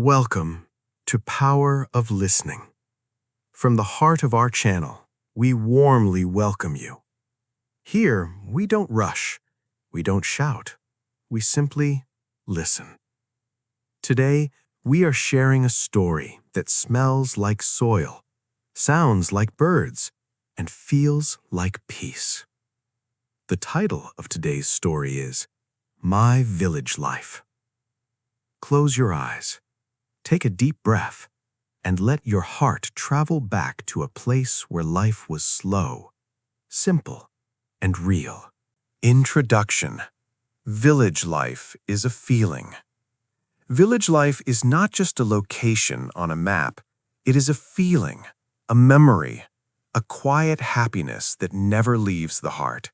Welcome to Power of Listening. From the heart of our channel, we warmly welcome you. Here, we don't rush, we don't shout, we simply listen. Today, we are sharing a story that smells like soil, sounds like birds, and feels like peace. The title of today's story is My Village Life. Close your eyes. Take a deep breath and let your heart travel back to a place where life was slow, simple, and real. Introduction. Village life is a feeling. Village life is not just a location on a map. It is a feeling, a memory, a quiet happiness that never leaves the heart.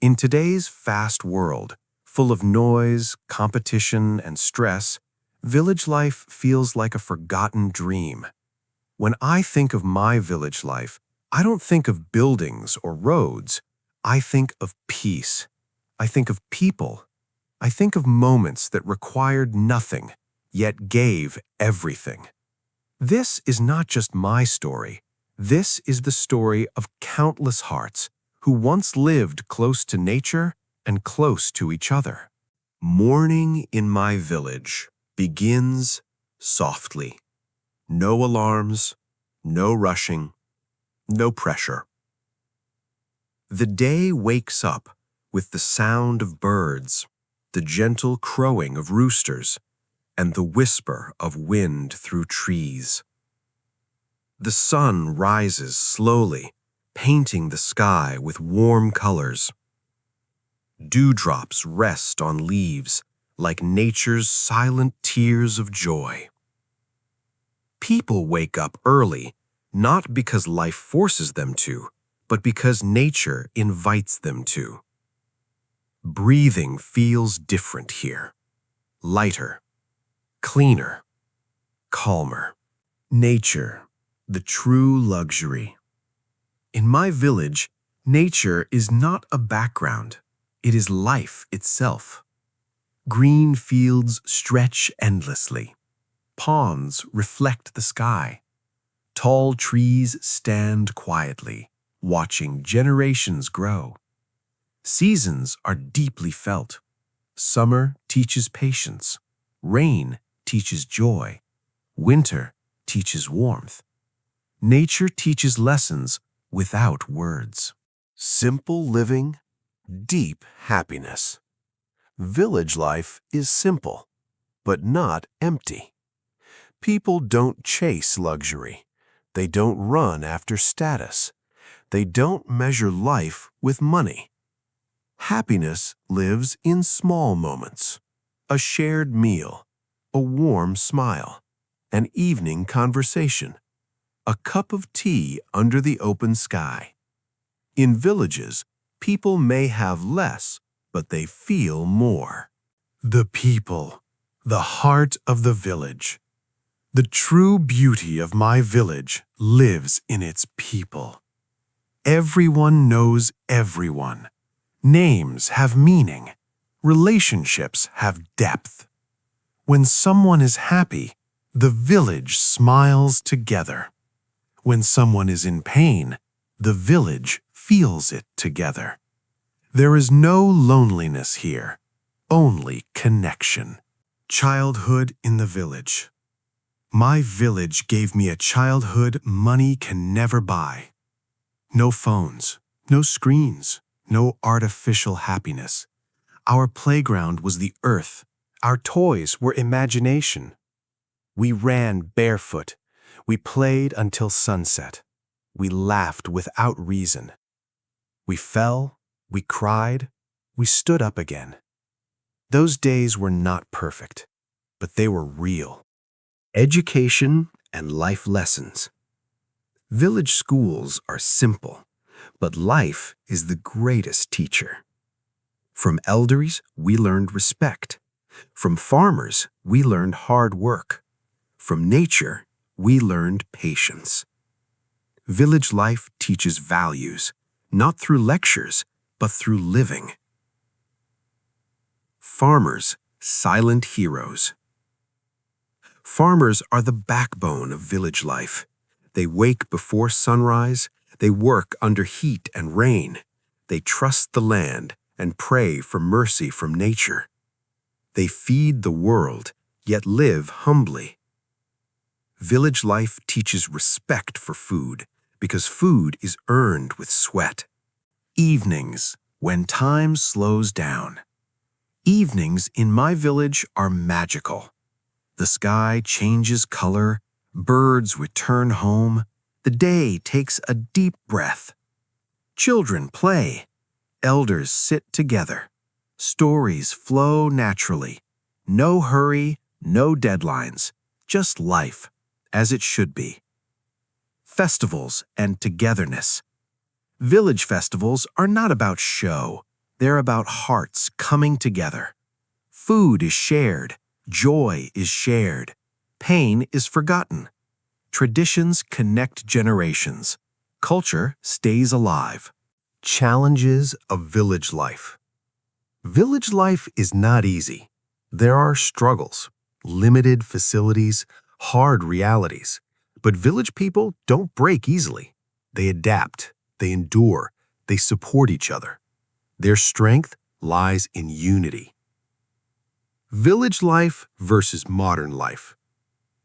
In today's fast world, full of noise, competition, and stress, village life feels like a forgotten dream. When I think of my village life, I don't think of buildings or roads. I think of peace. I think of people. I think of moments that required nothing, yet gave everything. This is not just my story. This is the story of countless hearts who once lived close to nature and close to each other. Morning in my village begins softly. No alarms, no rushing, no pressure. The day wakes up with the sound of birds, the gentle crowing of roosters, and the whisper of wind through trees. The sun rises slowly, painting the sky with warm colors. Dewdrops rest on leaves like nature's silent tears of joy. People wake up early, not because life forces them to, but because nature invites them to. Breathing feels different here. Lighter, cleaner, calmer. Nature, the true luxury. In my village, nature is not a background. It is life itself. Green fields stretch endlessly. Ponds reflect the sky. Tall trees stand quietly, watching generations grow. Seasons are deeply felt. Summer teaches patience. Rain teaches joy. Winter teaches warmth. Nature teaches lessons without words. Simple living, deep happiness. Village life is simple, but not empty. People don't chase luxury. They don't run after status. They don't measure life with money. Happiness lives in small moments. A shared meal, a warm smile, an evening conversation, a cup of tea under the open sky. In villages, people may have less, but they feel more. The people, the heart of the village. The true beauty of my village lives in its people. Everyone knows everyone. Names have meaning. Relationships have depth. When someone is happy, the village smiles together. When someone is in pain, the village feels it together. There is no loneliness here, only connection. Childhood in the village. My village gave me a childhood money can never buy. No phones, no screens, no artificial happiness. Our playground was the earth. Our toys were imagination. We ran barefoot. We played until sunset. We laughed without reason. We fell, we cried, we stood up again. Those days were not perfect, but they were real. Education and life lessons. Village schools are simple, but life is the greatest teacher. From elders, we learned respect. From farmers, we learned hard work. From nature, we learned patience. Village life teaches values, not through lectures, but through living. Farmers, silent heroes. Farmers are the backbone of village life. They wake before sunrise, they work under heat and rain, they trust the land and pray for mercy from nature. They feed the world, yet live humbly. Village life teaches respect for food, because food is earned with sweat. Evenings, when time slows down. Evenings in my village are magical. The sky changes color, birds return home, the day takes a deep breath. Children play, elders sit together. Stories flow naturally. No hurry, no deadlines, just life, as it should be. Festivals and togetherness. Village festivals are not about show, they're about hearts coming together. Food is shared, joy is shared, pain is forgotten. Traditions connect generations. Culture stays alive. Challenges of village life. Village life is not easy. There are struggles, limited facilities, hard realities. But village people don't break easily. They adapt, they endure, they support each other. Their strength lies in unity. Village life versus modern life.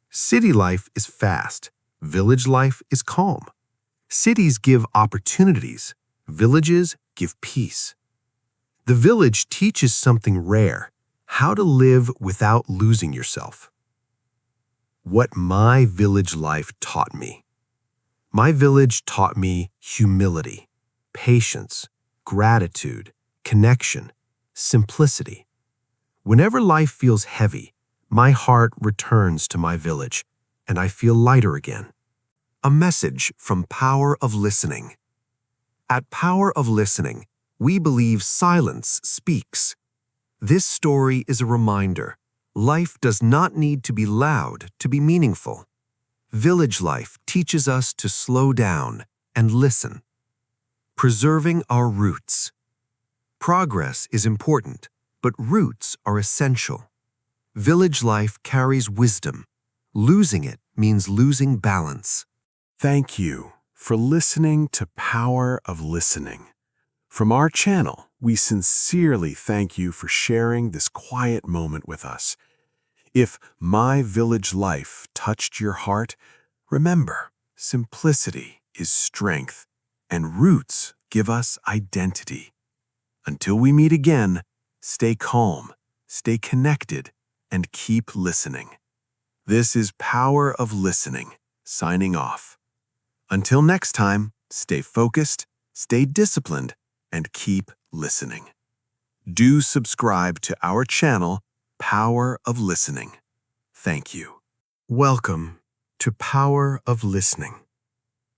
City life is fast. Village life is calm. Cities give opportunities. Villages give peace. The village teaches something rare, how to live without losing yourself. What my village life taught me. My village taught me humility, patience, gratitude, connection, simplicity. Whenever life feels heavy, my heart returns to my village, and I feel lighter again. A message from Power of Listening. At Power of Listening, we believe silence speaks. This story is a reminder. Life does not need to be loud to be meaningful. Village life teaches us to slow down and listen. Preserving our roots. Progress is important, but roots are essential. Village life carries wisdom. Losing it means losing balance. Thank you for listening to Power of Listening. From our channel, we sincerely thank you for sharing this quiet moment with us. If my village life touched your heart, remember, simplicity is strength, and roots give us identity. Until we meet again, stay calm, stay connected, and keep listening. This is Power of Listening, signing off. Until next time, stay focused, stay disciplined, and keep listening. Do subscribe to our channel, Power of Listening. Thank you. Welcome to Power of Listening.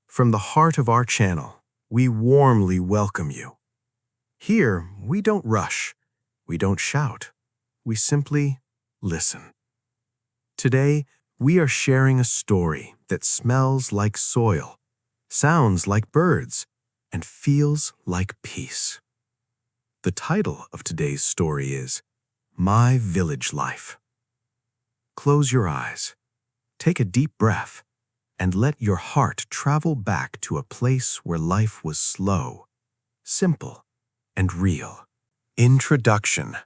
From the heart of our channel, we warmly welcome you. Here, we don't rush, we don't shout, we simply listen. Today, we are sharing a story that smells like soil, sounds like birds, and feels like peace. The title of today's story is My Village Life. Close your eyes, take a deep breath, and let your heart travel back to a place where life was slow, simple, and real. Introduction.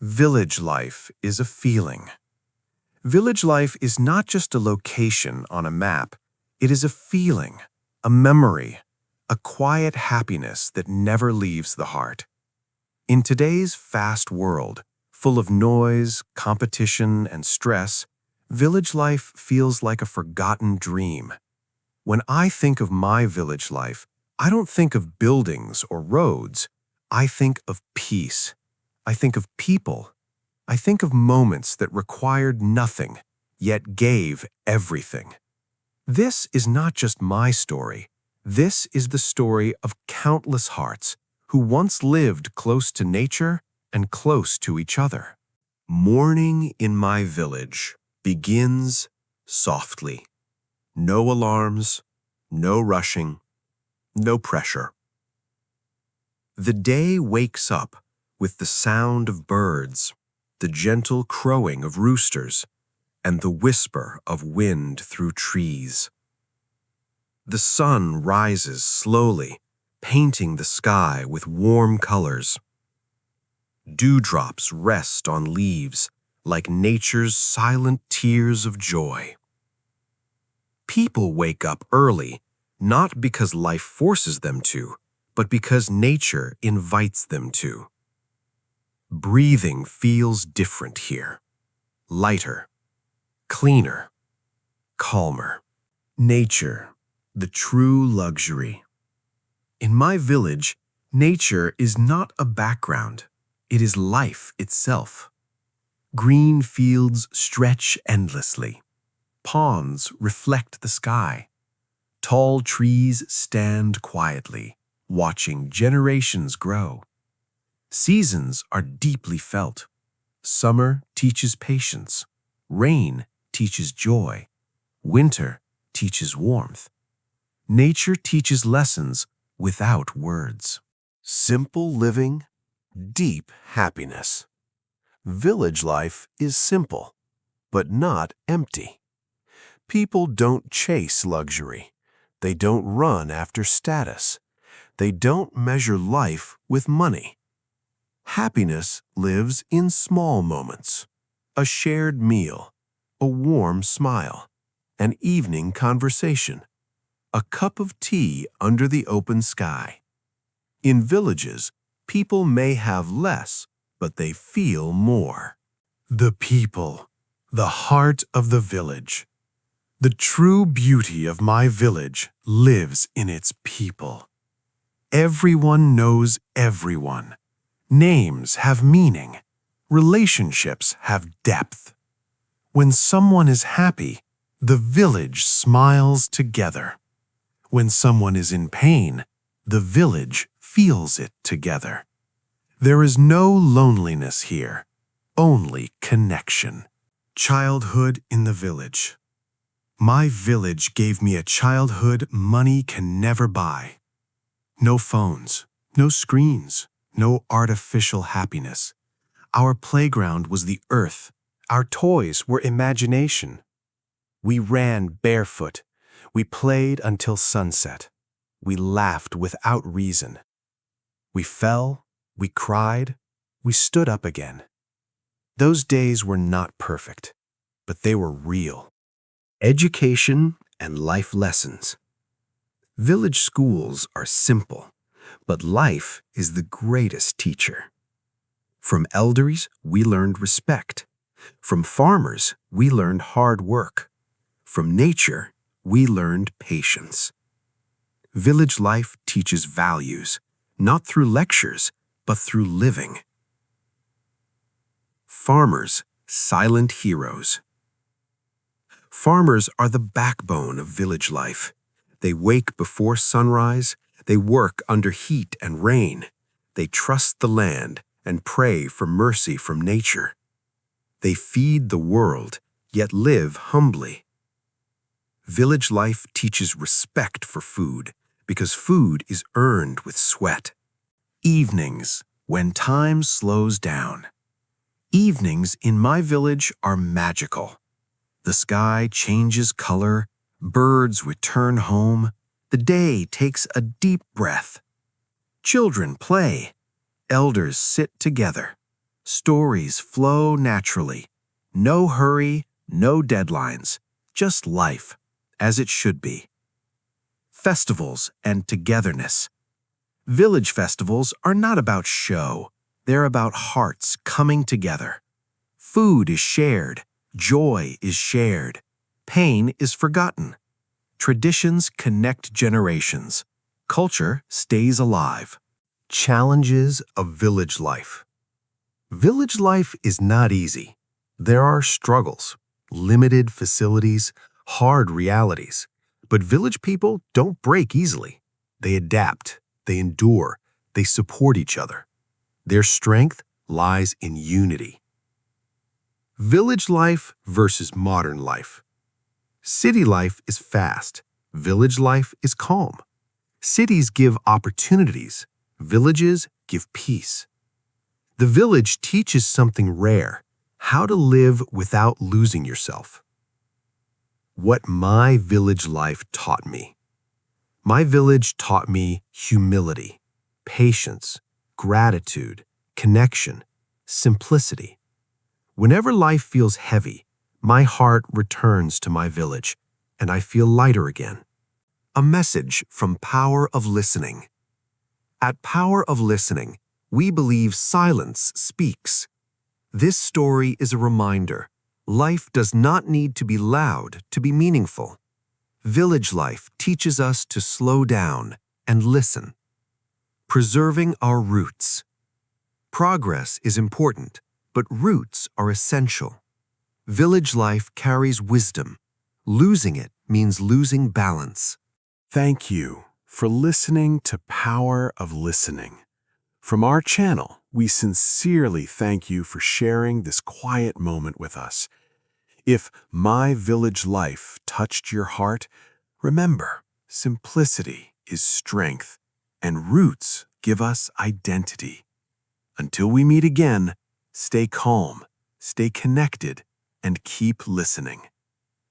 Village life is a feeling. Village life is not just a location on a map. It is a feeling, a memory, a quiet happiness that never leaves the heart. In today's fast world, full of noise, competition, and stress, village life feels like a forgotten dream. When I think of my village life, I don't think of buildings or roads. I think of peace. I think of people. I think of moments that required nothing, yet gave everything. This is not just my story. This is the story of countless hearts who once lived close to nature and close to each other. Morning in my village begins softly. No alarms, no rushing, no pressure. The day wakes up with the sound of birds, the gentle crowing of roosters, and the whisper of wind through trees. The sun rises slowly, painting the sky with warm colors. Dewdrops rest on leaves like nature's silent tears of joy. People wake up early, not because life forces them to, but because nature invites them to. Breathing feels different here. Lighter, cleaner, calmer. Nature, the true luxury. In my village, nature is not a background. It is life itself. Green fields stretch endlessly. Ponds reflect the sky. Tall trees stand quietly, watching generations grow. Seasons are deeply felt. Summer teaches patience. Rain teaches joy. Winter teaches warmth. Nature teaches lessons without words. Simple living, deep happiness. Village life is simple, but not empty. People don't chase luxury. They don't run after status. They don't measure life with money. Happiness lives in small moments. A shared meal, a warm smile, an evening conversation, a cup of tea under the open sky. In villages, people may have less, but they feel more. The people, the heart of the village. The true beauty of my village lives in its people. Everyone knows everyone. Names have meaning. Relationships have depth. When someone is happy, the village smiles together. When someone is in pain, the village feels it together. There is no loneliness here, only connection. Childhood in the village. My village gave me a childhood money can never buy. No phones, no screens, no artificial happiness. Our playground was the earth. Our toys were imagination. We ran barefoot. We played until sunset. We laughed without reason. We fell, we cried, we stood up again. Those days were not perfect, but they were real. Education and life lessons. Village schools are simple, but life is the greatest teacher. From elders, we learned respect. From farmers, we learned hard work. From nature, we learned patience. Village life teaches values, not through lectures, but through living. Farmers, silent heroes. Farmers are the backbone of village life. They wake before sunrise, they work under heat and rain. They trust the land and pray for mercy from nature. They feed the world, yet live humbly. Village life teaches respect for food, because food is earned with sweat. Evenings, when time slows down. Evenings in my village are magical. The sky changes color, birds return home, the day takes a deep breath. Children play, elders sit together. Stories flow naturally. No hurry, no deadlines, just life, as it should be. Festivals and togetherness. Village festivals are not about show. They're about hearts coming together. Food is shared. Joy is shared. Pain is forgotten. Traditions connect generations. Culture stays alive. Challenges of village life. Village life is not easy. There are struggles, limited facilities, hard realities. But village people don't break easily. They adapt, they endure, they support each other. Their strength lies in unity. Village life versus modern life. City life is fast. Village life is calm. Cities give opportunities. Villages give peace. The village teaches something rare, How to live without losing yourself. What my village life taught me. My village taught me humility, patience, gratitude, connection, simplicity. Whenever life feels heavy, my heart returns to my village, and I feel lighter again. A message from Power of Listening. At Power of Listening, we believe silence speaks. This story is a reminder. Life does not need to be loud to be meaningful. Village life teaches us to slow down and listen. Preserving our roots. Progress is important, but roots are essential. Village life carries wisdom. Losing it means losing balance. Thank you for listening to Power of Listening. From our channel, we sincerely thank you for sharing this quiet moment with us. If my village life touched your heart, remember, simplicity is strength, and roots give us identity. Until we meet again, stay calm, stay connected, and keep listening.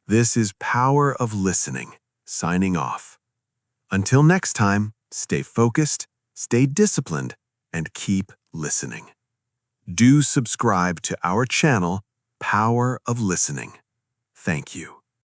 This is Power of Listening, signing off. Until next time, stay focused, stay disciplined, and keep listening. Do subscribe to our channel, Power of Listening. Thank you.